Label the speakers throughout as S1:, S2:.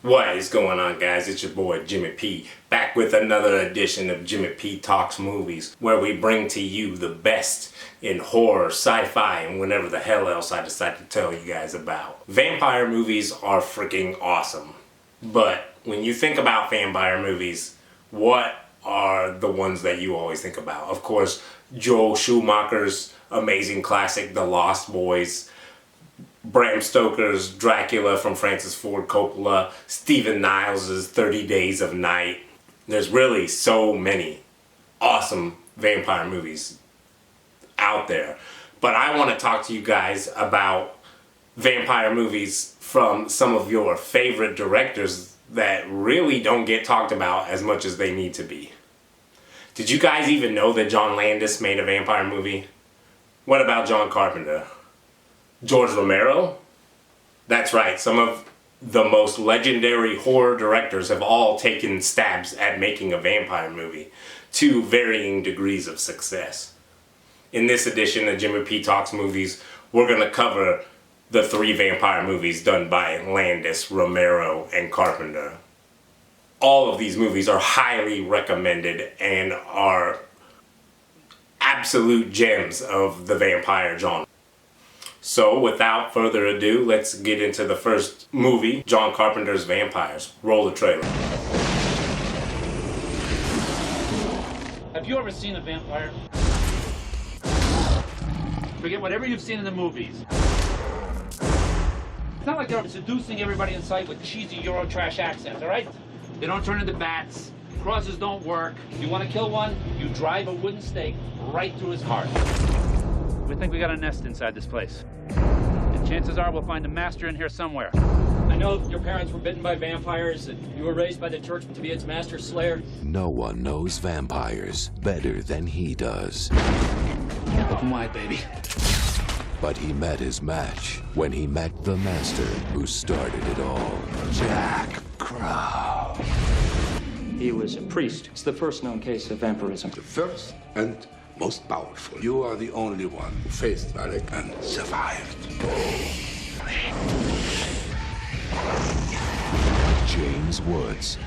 S1: What is going on, guys? It's your boy Jimmy P, back with another edition of Jimmy P Talks Movies, where we bring to you the best in horror, sci-fi, and whatever the hell else I decide to tell you guys about. Vampire movies are freaking awesome. But when you think about vampire movies, what are the ones that you always think about? Of course, Joel Schumacher's amazing classic, The Lost Boys, Bram Stoker's Dracula from Francis Ford Coppola, Stephen Niles' 30 Days of Night. There's really so many awesome vampire movies out there. But I want to talk to you guys about vampire movies from some of your favorite directors that really don't get talked about as much as they need to be. Did you guys even know that John Landis made a vampire movie? What about John Carpenter? George Romero? That's right, some of the most legendary horror directors have all taken stabs at making a vampire movie, to varying degrees of success. In this edition of Jimmy P Talks Movies, we're going to cover the 3 vampire movies done by Landis, Romero, and Carpenter. All of these movies are highly recommended and are absolute gems of the vampire genre. So, without further ado, let's get into the first movie, John Carpenter's Vampires. Roll the trailer.
S2: Have you ever seen a vampire? Forget whatever you've seen in the movies. It's not like they're seducing everybody in sight with cheesy Eurotrash accents, all right? They don't turn into bats. Crosses don't work. If you want to kill one, you drive a wooden stake right through his heart. We think we got a nest inside this place. And chances are we'll find a master in here somewhere.
S3: I know your parents were bitten by vampires and you were raised by the church to be its master slayer.
S4: No one knows vampires better than he does.
S3: Open wide, baby.
S4: But he met his match when he met the master who started it all, Jack Crow.
S5: He was a priest. It's the first known case of vampirism.
S6: The first and most powerful. You are the only one who faced Alec and survived.
S4: James Woods.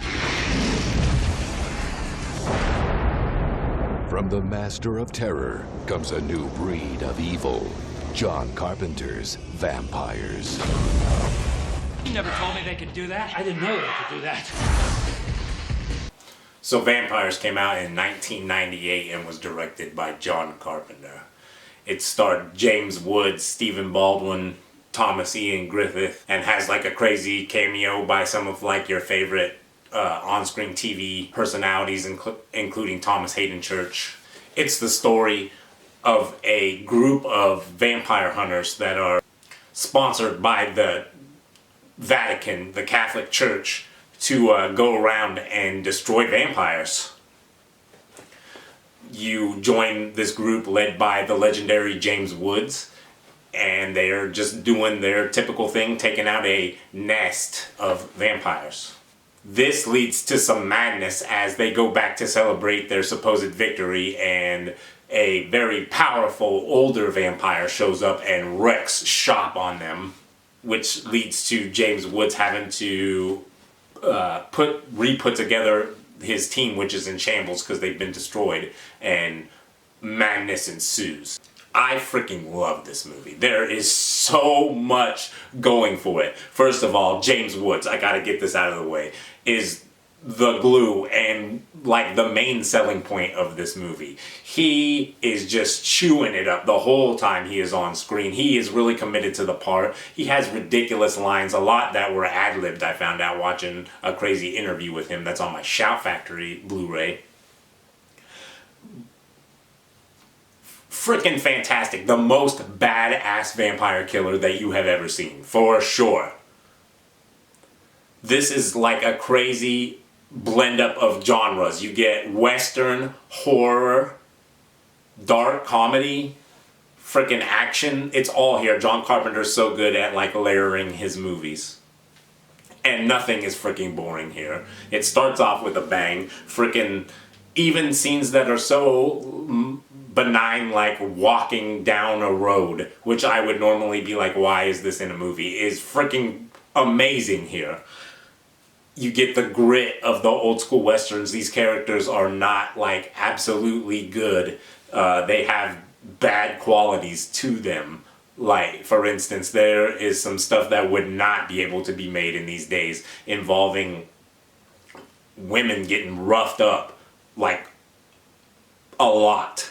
S4: From the master of terror comes a new breed of evil. John Carpenter's Vampires.
S3: You never told me they could do that. I didn't know they could do that.
S1: So Vampires came out in 1998 and was directed by John Carpenter. It starred James Woods, Stephen Baldwin, Thomas Ian Griffith, and has like a crazy cameo by some of like your favorite on-screen TV personalities, including Thomas Hayden Church. It's the story of a group of vampire hunters that are sponsored by the Vatican, the Catholic Church, to go around and destroy vampires. You join this group led by the legendary James Woods, and they're just doing their typical thing, taking out a nest of vampires. This leads to some madness as they go back to celebrate their supposed victory, and a very powerful older vampire shows up and wrecks shop on them, which leads to James Woods having to re-put together his team, which is in shambles because they've been destroyed, and madness ensues. I freaking love this movie. There is so much going for it. First of all, James Woods, I gotta get this out of the way, is the glue and like the main selling point of this movie. He is just chewing it up the whole time he is on screen. He is really committed to the part. He has ridiculous lines, a lot that were ad-libbed. I found out watching a crazy interview with him that's on my Shout Factory Blu-ray. Freaking fantastic. The most badass vampire killer that you have ever seen, for sure. This is like a crazy blend up of genres. You get western, horror, dark comedy, freaking action. It's all here. John Carpenter's so good at like layering his movies. And nothing is freaking boring here. It starts off with a bang. Freaking even scenes that are so benign, like walking down a road, which I would normally be like, why is this in a movie, is freaking amazing here. you get the grit of the old school westerns. These characters are not like absolutely good. They have bad qualities to them. Like, for instance, there is some stuff that would not be able to be made in these days involving women getting roughed up, like, a lot.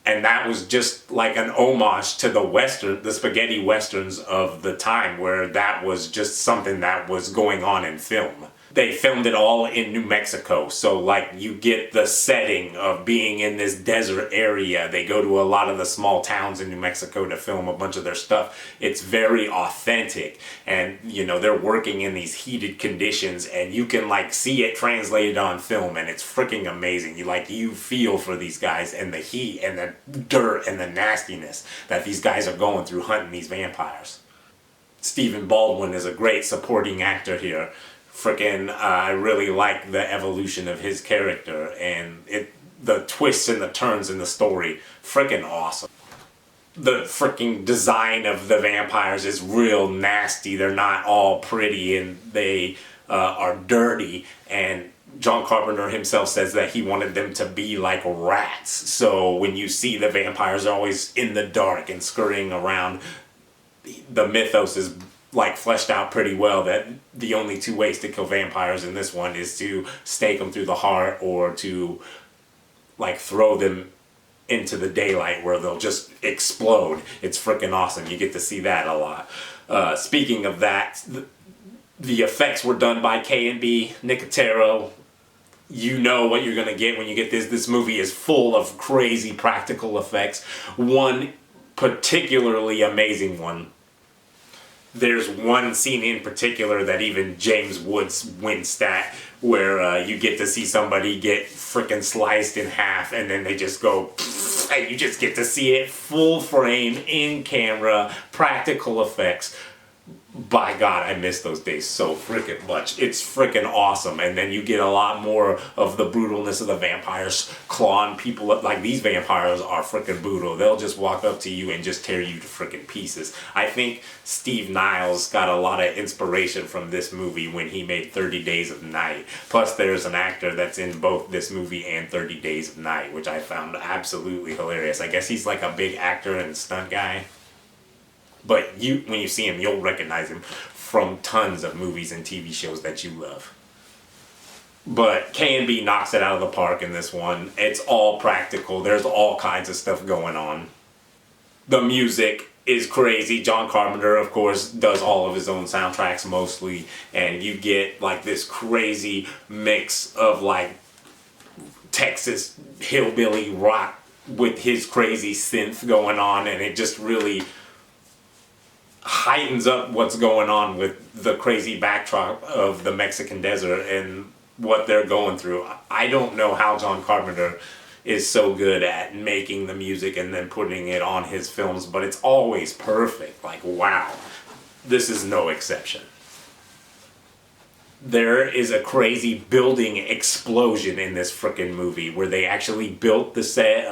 S1: And that was just like an homage to the spaghetti westerns of the time, where that was just something that was going on in film. They filmed it all in New Mexico, so like you get the setting of being in this desert area. They go to a lot of the small towns in New Mexico to film a bunch of their stuff. It's very authentic, and you know, they're working in these heated conditions, and you can like see it translated on film, and it's freaking amazing. You feel for these guys and the heat and the dirt and the nastiness that these guys are going through hunting these vampires. Stephen Baldwin is a great supporting actor here. I really like the evolution of his character, and the twists and the turns in the story, freaking awesome. The freaking design of the vampires is real nasty. They're not all pretty, and they are dirty, and John Carpenter himself says that he wanted them to be like rats. So when you see the vampires are always in the dark and scurrying around, the mythos is like fleshed out pretty well, that the only two ways to kill vampires in this one is to stake them through the heart or to like throw them into the daylight where they'll just explode. It's freaking awesome. You get to see that a lot. Speaking of that, the effects were done by K&B Nicotero. You know what you're gonna get when you get this. This movie is full of crazy practical effects. One particularly amazing one. There's one scene in particular that even James Woods winced at, where you get to see somebody get frickin' sliced in half, and then they just go, and you just get to see it full frame, in camera, practical effects. By God, I miss those days so freaking much. It's freaking awesome. And then you get a lot more of the brutalness of the vampires clawing people up. Like, these vampires are freaking brutal. They'll just walk up to you and just tear you to freaking pieces. I think Steve Niles got a lot of inspiration from this movie when he made 30 Days of Night. Plus, there's an actor that's in both this movie and 30 Days of Night, which I found absolutely hilarious. I guess he's like a big actor and stunt guy. But when you see him, you'll recognize him from tons of movies and TV shows that you love. But K&B knocks it out of the park in this one. It's all practical. There's all kinds of stuff going on. The music is crazy. John Carpenter, of course, does all of his own soundtracks mostly. And you get like this crazy mix of like Texas hillbilly rock with his crazy synth going on. And it just really heightens up what's going on with the crazy backdrop of the Mexican desert and what they're going through. I don't know how John Carpenter is so good at making the music and then putting it on his films, but it's always perfect. Like, wow, this is no exception. There is a crazy building explosion in this frickin' movie where they actually built the set,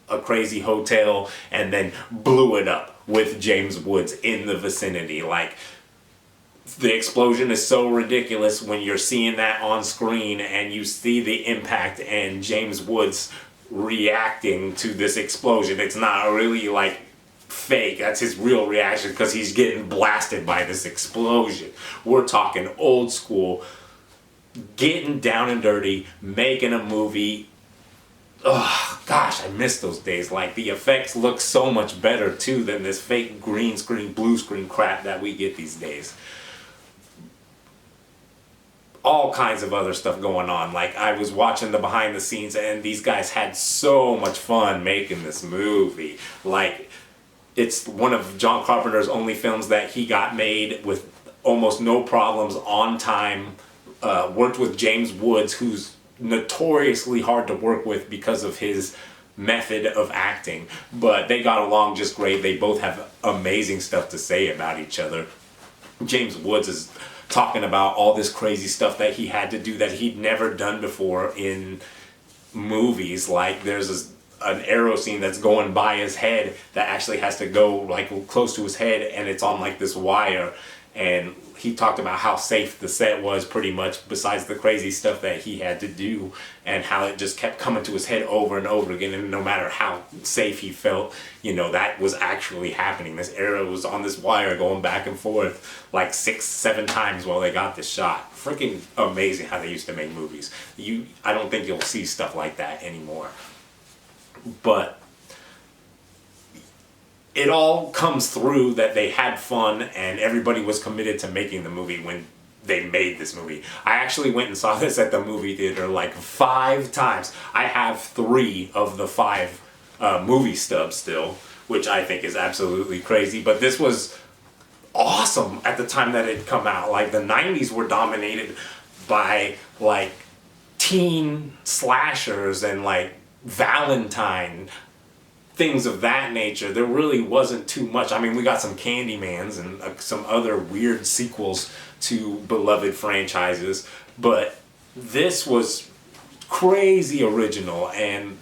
S1: a crazy hotel, and then blew it up with James Woods in the vicinity. Like, the explosion is so ridiculous when you're seeing that on screen and you see the impact and James Woods reacting to this explosion. It's not really like fake. That's his real reaction because he's getting blasted by this explosion. We're talking old school, getting down and dirty, making a movie. Oh gosh, I miss those days. Like, the effects look so much better too than this fake green screen, blue screen crap that we get these days. All kinds of other stuff going on. Like, I was watching the behind the scenes and these guys had so much fun making this movie. Like, it's one of John Carpenter's only films that he got made with almost no problems, on time. Worked with James Woods, who's notoriously hard to work with because of his method of acting, but they got along just great. They both have amazing stuff to say about each other. James Woods is talking about all this crazy stuff that he had to do that he'd never done before in movies. Like, there's an arrow scene that's going by his head that actually has to go like close to his head, and it's on like this wire, and he talked about how safe the set was, pretty much, besides the crazy stuff that he had to do, and how it just kept coming to his head over and over again, and no matter how safe he felt, you know, that was actually happening. This arrow was on this wire going back and forth like 6-7 times while they got the shot. Freaking amazing how they used to make movies. I don't think you'll see stuff like that anymore. But it all comes through that they had fun and everybody was committed to making the movie when they made this movie. I actually went and saw this at the movie theater like 5 times. I have 3 of the 5 movie stubs still, which I think is absolutely crazy. But this was awesome at the time that it come out. Like, the 90s were dominated by like teen slashers and like Valentine, things of that nature. There really wasn't too much. I mean, we got some Candymans and some other weird sequels to beloved franchises, but this was crazy original, and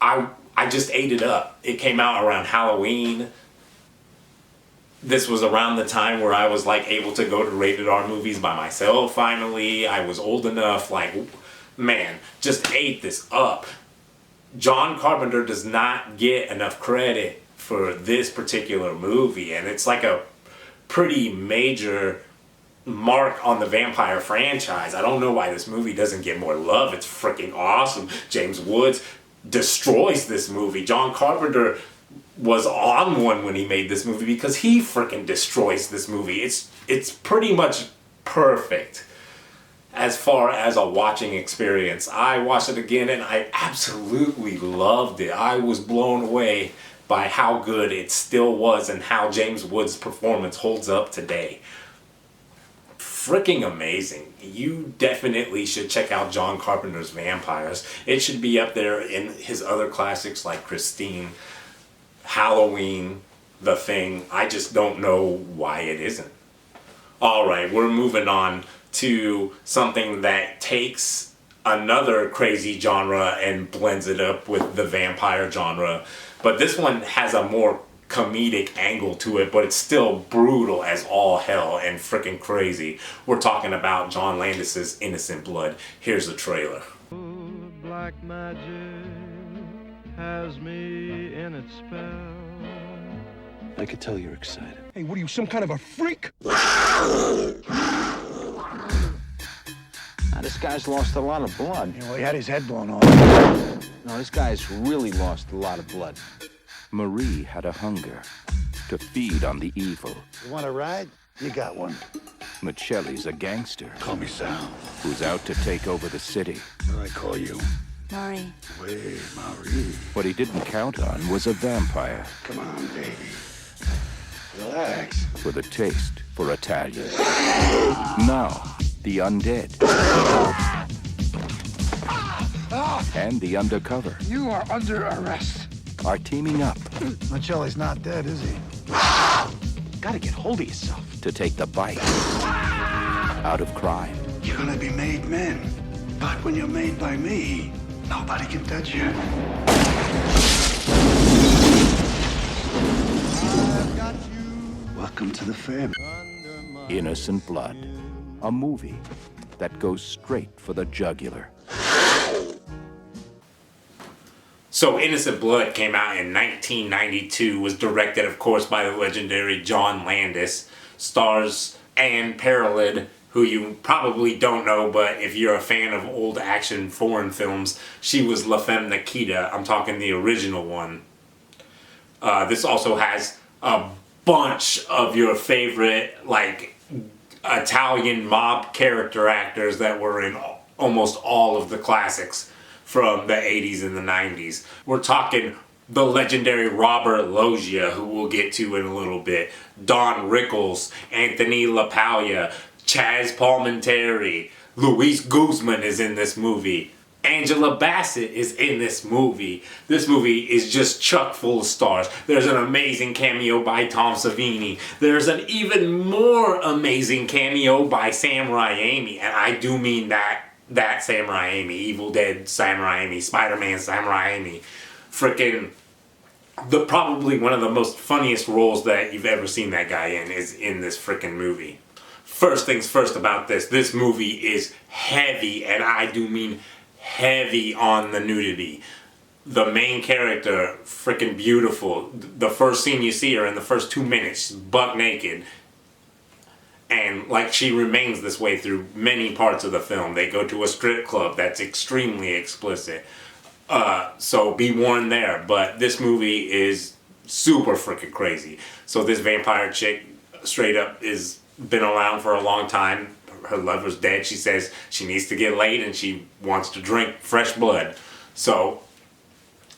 S1: I just ate it up. It came out around Halloween. This was around the time where I was like able to go to rated R movies by myself finally. I was old enough, like, man, just ate this up. John Carpenter does not get enough credit for this particular movie, and it's like a pretty major mark on the vampire franchise. I don't know why this movie doesn't get more love. It's freaking awesome. James Woods destroys this movie. John Carpenter was on one when he made this movie because he freaking destroys this movie. It's pretty much perfect as far as a watching experience. I watched it again and I absolutely loved it. I was blown away by how good it still was and how James Woods' performance holds up today. Freaking amazing. You definitely should check out John Carpenter's Vampires. It should be up there in his other classics like Christine, Halloween, The Thing. I just don't know why it isn't. Alright, we're moving on to something that takes another crazy genre and blends it up with the vampire genre. But this one has a more comedic angle to it, but it's still brutal as all hell and freaking crazy. We're talking about John Landis's Innocent Blood. Here's the trailer.
S7: Black magic has me in its spell.
S4: I could tell you're excited.
S6: Hey, what are you, some kind of a freak?
S8: Now, this guy's lost a lot of blood.
S6: You know, he had his head blown off.
S8: No, this guy's really lost a lot of blood.
S9: Marie had a hunger to feed on the evil.
S6: You want a ride? You got one.
S9: Michelle's a gangster
S6: Call me Sal.
S9: who's out to take over the city.
S6: What do I call you?
S10: Marie.
S6: Wait, Marie.
S9: What he didn't count on was a vampire
S6: Come on, baby. Relax.
S9: with a taste for Italian. Now, the undead. And the undercover
S6: You are under arrest.
S9: are teaming up
S6: Michelle's not dead, is he?
S8: Gotta get hold of yourself.
S9: to take the bite out of crime.
S6: You're gonna be made men. But when you're made by me, nobody can touch you. Welcome to the family.
S9: Innocent Blood. A movie that goes straight for the jugular.
S1: So Innocent Blood came out in 1992, was directed, of course, by the legendary John Landis, stars Anne Parolin, who you probably don't know, but if you're a fan of old action foreign films, she was La Femme Nikita. I'm talking the original one. This also has a bunch of your favorite, like, Italian mob character actors that were in almost all of the classics from the 80s and the 90s. We're talking the legendary Robert Lozia, who we'll get to in a little bit, Don Rickles, Anthony LaPaglia, Chaz Palminteri, Luis Guzman is in this movie. Angela Bassett is in this movie. This movie is just chock full of stars. There's an amazing cameo by Tom Savini. There's an even more amazing cameo by Sam Raimi, and I do mean that Sam Raimi, Evil Dead Sam Raimi, Spider-Man Sam Raimi. Freaking Probably one of the most funniest roles that you've ever seen that guy in is in this freaking movie. First things first about this movie is heavy, and I do mean heavy on the nudity. The main character, freaking beautiful. The first scene you see her in the first 2 minutes, she's buck naked. And like she remains this way through many parts of the film. They go to a strip club that's extremely explicit. So be warned there. But this movie is super freaking crazy. So this vampire chick straight up is been around for a long time. Her lover's dead. She says she needs to get laid and she wants to drink fresh blood. So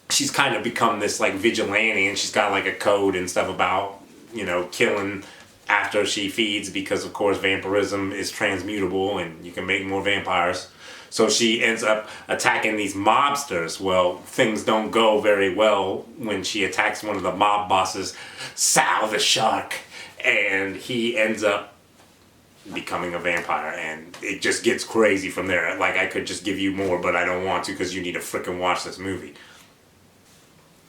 S1: she's kind of become this like vigilante, and she's got like a code and stuff about, you know, killing after she feeds, because of course vampirism is transmutable and you can make more vampires. So she ends up attacking these mobsters. Well, things don't go very well when she attacks one of the mob bosses, Sal the Shark, and he ends up becoming a vampire, and it just gets crazy from there. Like, I could just give you more, but I don't want to because you need to frickin' watch this movie.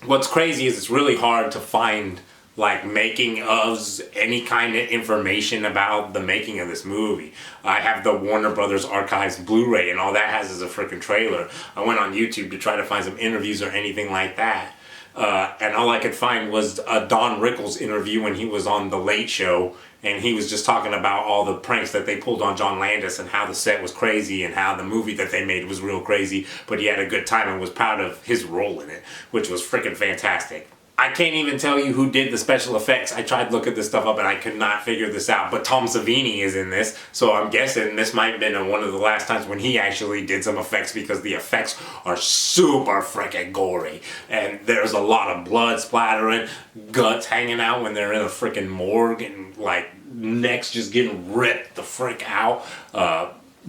S1: What's crazy is it's really hard to find like making ofs, any kind of information about the making of this movie. I have the Warner Brothers Archives Blu-ray, and all that has is a freaking trailer. I went on YouTube to try to find some interviews or anything like that. And all I could find was a Don Rickles interview when he was on The Late Show, and he was just talking about all the pranks that they pulled on John Landis and how the set was crazy and how the movie that they made was real crazy, but he had a good time and was proud of his role in it, which was freaking fantastic. I can't even tell you who did the special effects. I tried looking this stuff up and I could not figure this out, but Tom Savini is in this, so I'm guessing this might have been one of the last times when he actually did some effects, because the effects are super freaking gory, and there's a lot of blood splattering, guts hanging out when they're in a freaking morgue, and like necks just getting ripped the frick out.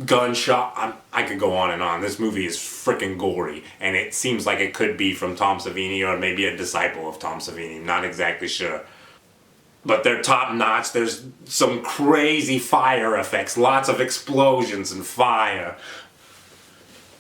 S1: Gunshot. I could go on and on. This movie is freaking gory, and it seems like it could be from Tom Savini or maybe a disciple of Tom Savini. Not exactly sure. But they're top notch. There's some crazy fire effects, lots of explosions and fire.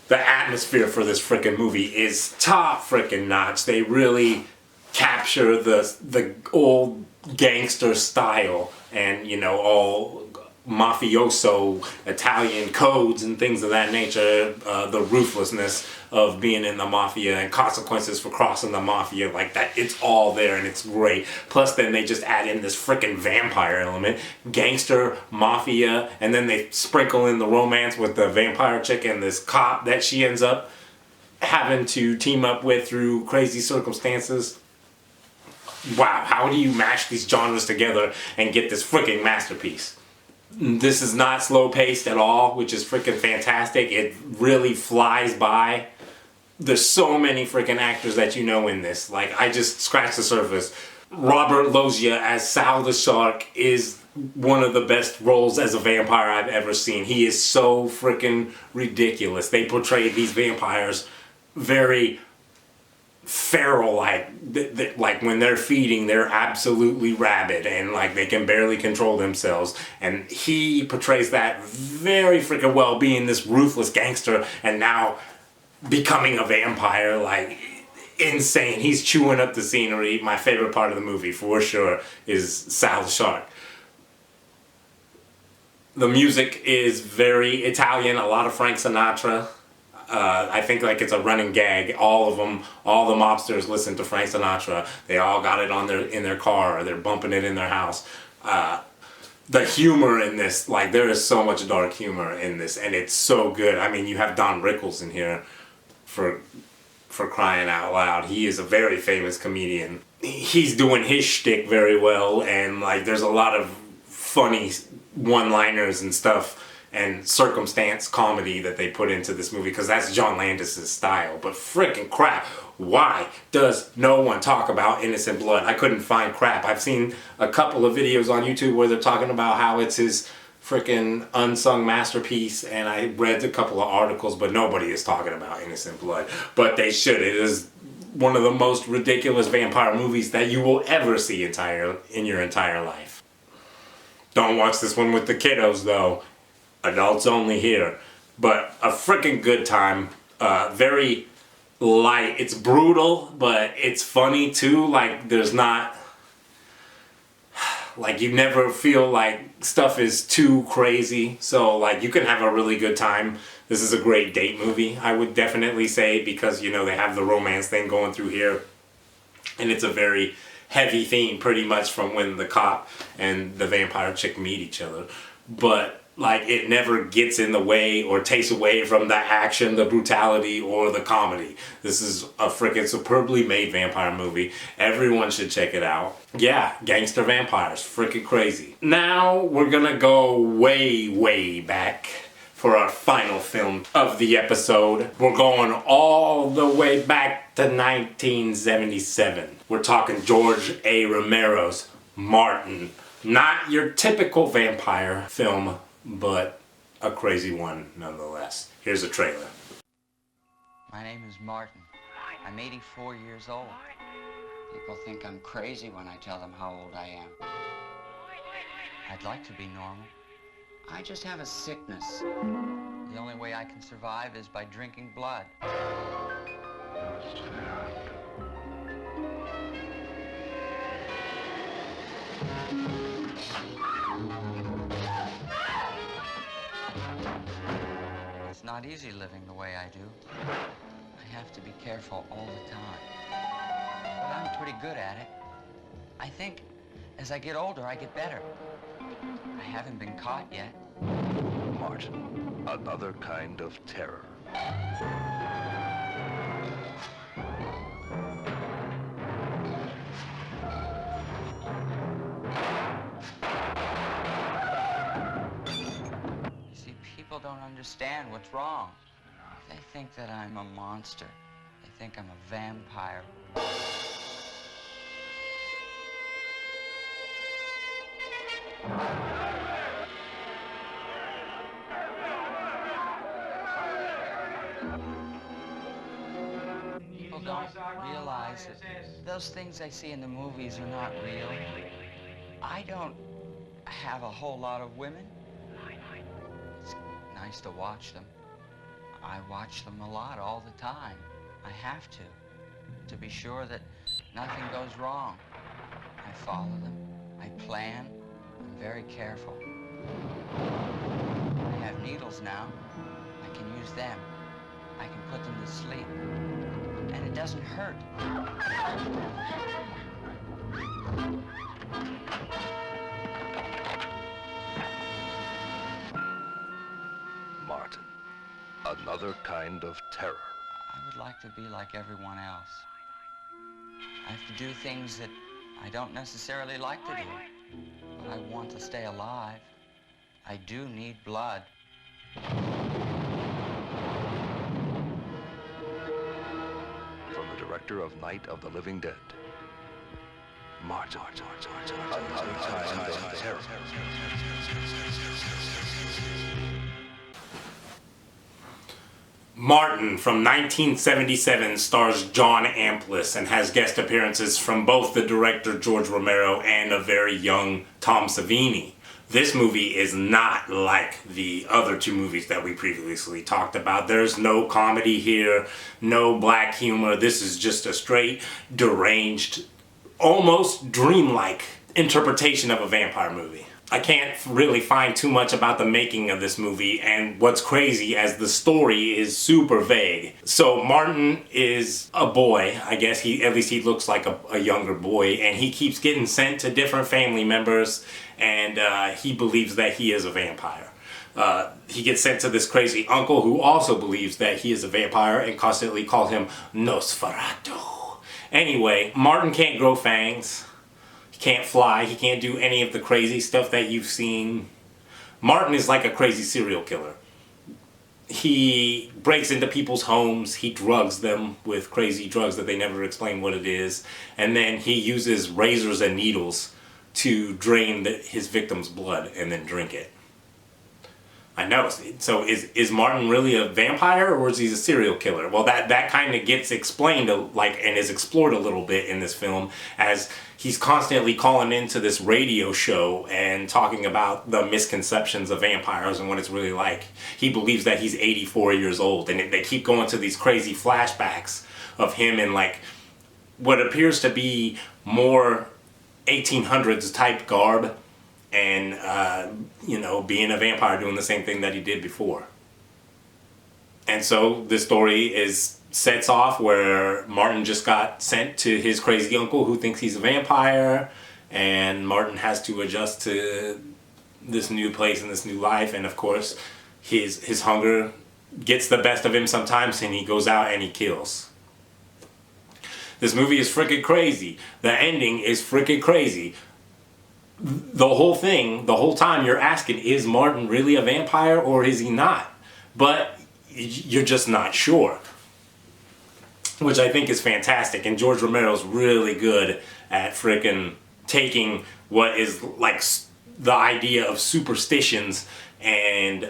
S1: The atmosphere for this freaking movie is top freaking notch. They really capture the old gangster style, and you know, all mafioso Italian codes and things of that nature, the ruthlessness of being in the mafia and consequences for crossing the mafia, like that, it's all there and it's great. Plus then they just add in this freaking vampire element, gangster, mafia, and then they sprinkle in the romance with the vampire chick and this cop that she ends up having to team up with through crazy circumstances. Wow, how do you mash these genres together and get this freaking masterpiece? This is not slow paced at all, which is freaking fantastic. It really flies by. There's so many freaking actors that you know in this. Like, I just scratched the surface. Robert Lozia as Sal the Shark is one of the best roles as a vampire I've ever seen. He is so freaking ridiculous. They portray these vampires very feral, like when they're feeding, they're absolutely rabid and like they can barely control themselves, and he portrays that very freaking well, being this ruthless gangster and now becoming a vampire. Like, insane. He's chewing up the scenery. My favorite part of the movie for sure is Sal the Shark. The music is very Italian, a lot of Frank Sinatra. I think like it's a running gag. All of them, all the mobsters listen to Frank Sinatra. They all got it on in their car, or they're bumping it in their house. The humor in this, like, there is so much dark humor in this, and it's so good. I mean, you have Don Rickles in here for crying out loud. He is a very famous comedian. He's doing his shtick very well, and like there's a lot of funny one-liners and stuff and circumstance comedy that they put into this movie, because that's John Landis' style. But freaking crap, why does no one talk about Innocent Blood? I couldn't find crap. I've seen a couple of videos on YouTube where they're talking about how it's his freaking unsung masterpiece, and I read a couple of articles, but nobody is talking about Innocent Blood. But they should. It is one of the most ridiculous vampire movies that you will ever see in your entire life. Don't watch this one with the kiddos though. Adults only here. But a freaking good time. Very light. It's brutal, but it's funny too. Like, there's not, like, you never feel like stuff is too crazy. So, like, you can have a really good time. This is a great date movie, I would definitely say, because, you know, they have the romance thing going through here. And it's a very heavy theme, pretty much, from when the cop and the vampire chick meet each other. But, like, it never gets in the way or takes away from the action, the brutality, or the comedy. This is a freaking superbly made vampire movie. Everyone should check it out. Yeah, gangster vampires, freaking crazy. Now we're gonna go way, way back for our final film of the episode. We're going all the way back to 1977. We're talking George A. Romero's Martin. Not your typical vampire film, but a crazy one nonetheless. Here's a trailer.
S10: My name is Martin. I'm 84 years old. People think I'm crazy when I tell them how old I am. I'd like to be normal. I just have a sickness. The only way I can survive is by drinking blood. It's not easy living the way I do. I have to be careful all the time. But I'm pretty good at it. I think as I get older, I get better. I haven't been caught yet.
S4: Martin, another kind of terror.
S10: See, people don't understand what's wrong. They think that I'm a monster. They think I'm a vampire. People don't realize that those things I see in the movies are not real. I don't have a whole lot of women. It's nice to watch them. I watch them a lot all the time. I have to be sure that nothing goes wrong. I follow them. I plan. I'm very careful. I have needles now. I can use them. I can put them to sleep. And it doesn't hurt.
S4: Martin, another kind of terror.
S10: I would like to be like everyone else. I have to do things that I don't necessarily like to do. But I want to stay alive. I do need blood.
S4: From the director of Night of the Living Dead, Martin, another kind of terror.
S1: Martin from 1977 stars John Amplis and has guest appearances from both the director George Romero and a very young Tom Savini. This movie is not like the other two movies that we previously talked about. There's no comedy here, no black humor. This is just a straight, deranged, almost dreamlike interpretation of a vampire movie. I can't really find too much about the making of this movie, and what's crazy as the story is super vague. So Martin is a boy, I guess at least he looks like a younger boy, and he keeps getting sent to different family members, and he believes that he is a vampire. He gets sent to this crazy uncle who also believes that he is a vampire and constantly calls him Nosferatu. Anyway, Martin can't grow fangs. Can't fly, he can't do any of the crazy stuff that you've seen. Martin is like a crazy serial killer. He breaks into people's homes, he drugs them with crazy drugs that they never explain what it is, and then he uses razors and needles to drain his victim's blood and then drink it. I know. So is Martin really a vampire, or is he a serial killer? Well, that kind of gets explained and is explored a little bit in this film, as he's constantly calling into this radio show and talking about the misconceptions of vampires and what it's really like. He believes that he's 84 years old, and they keep going to these crazy flashbacks of him in like what appears to be more 1800s type garb, and you know, being a vampire, doing the same thing that he did before. And so this story sets off where Martin just got sent to his crazy uncle who thinks he's a vampire, and Martin has to adjust to this new place and this new life, and of course his hunger gets the best of him sometimes, and he goes out and he kills. This movie is freaking crazy. The ending is freaking crazy. The whole thing, the whole time you're asking, is Martin really a vampire or is he not? But you're just not sure. Which I think is fantastic. And George Romero's really good at freaking taking what is like the idea of superstitions and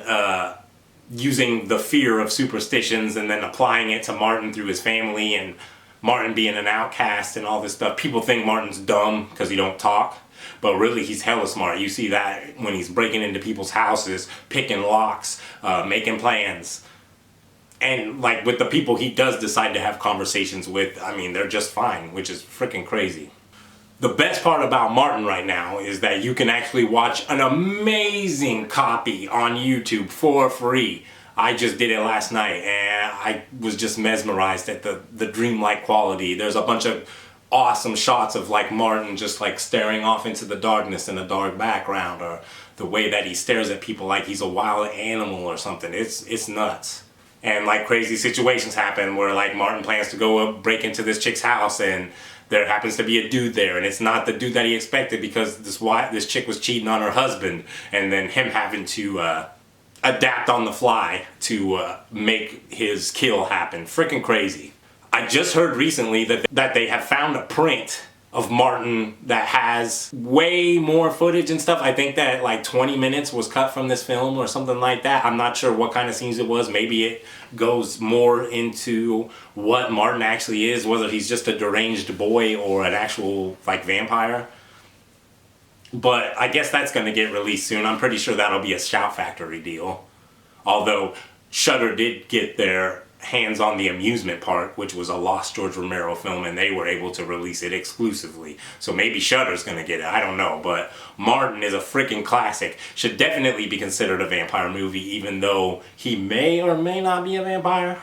S1: using the fear of superstitions and then applying it to Martin through his family, and Martin being an outcast and all this stuff. People think Martin's dumb because he don't talk. But really, he's hella smart. You see that when he's breaking into people's houses, picking locks, making plans. And like with the people he does decide to have conversations with, I mean, they're just fine, which is freaking crazy. The best part about Martin right now is that you can actually watch an amazing copy on YouTube for free. I just did it last night, and I was just mesmerized at the dreamlike quality. There's a bunch of awesome shots of like Martin just like staring off into the darkness in a dark background, or the way that he stares at people like he's a wild animal or something. It's nuts. And like crazy situations happen where like Martin plans to go break into this chick's house, and there happens to be a dude there, and it's not the dude that he expected because this chick was cheating on her husband, and then him having to adapt on the fly to make his kill happen. Freaking crazy. I just heard recently that they have found a print of Martin that has way more footage and stuff. I think that like 20 minutes was cut from this film or something like that. I'm not sure what kind of scenes it was. Maybe it goes more into what Martin actually is, whether he's just a deranged boy or an actual like vampire. But I guess that's going to get released soon. I'm pretty sure that'll be a Shout Factory deal. Although Shudder did get their hands on the Amusement Park, which was a lost George Romero film, and they were able to release it exclusively. So maybe Shudder's gonna get it, I don't know. But Martin is a freaking classic. Should definitely be considered a vampire movie, even though he may or may not be a vampire.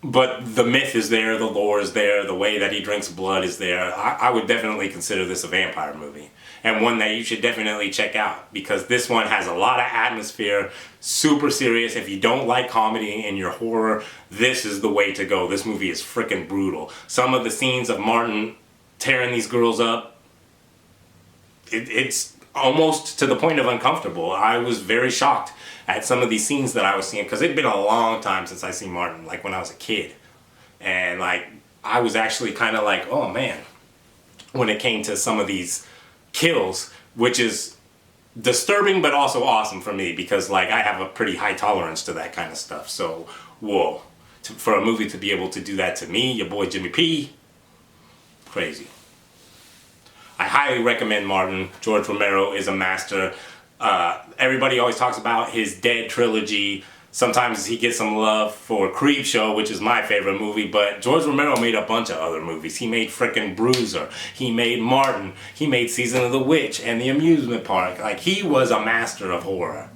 S1: But the myth is there, the lore is there, the way that he drinks blood is there. I would definitely consider this a vampire movie. And one that you should definitely check out, because this one has a lot of atmosphere, super serious. If you don't like comedy and you're horror, this is the way to go. This movie is freaking brutal. Some of the scenes of Martin tearing these girls up, it's almost to the point of uncomfortable. I was very shocked at some of these scenes that I was seeing, because it'd been a long time since I seen Martin, like when I was a kid. And like, I was actually kind of like, oh man, when it came to some of these kills, which is disturbing but also awesome for me, because like I have a pretty high tolerance to that kind of stuff. So whoa, for a movie to be able to do that to me, your boy Jimmy P, crazy. I highly recommend Martin. George Romero is a master. Everybody always talks about his Dead trilogy. Sometimes he gets some love for Creepshow, which is my favorite movie, but George Romero made a bunch of other movies. He made frickin' Bruiser, he made Martin, he made Season of the Witch and The Amusement Park. Like, he was a master of horror.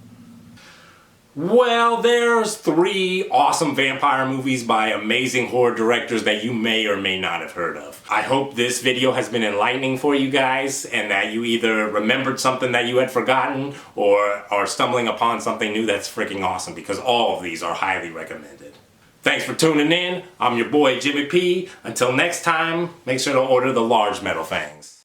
S1: Well, there's 3 awesome vampire movies by amazing horror directors that you may or may not have heard of. I hope this video has been enlightening for you guys, and that you either remembered something that you had forgotten or are stumbling upon something new that's freaking awesome, because all of these are highly recommended. Thanks for tuning in. I'm your boy Jimmy P. Until next time, make sure to order the large metal fangs.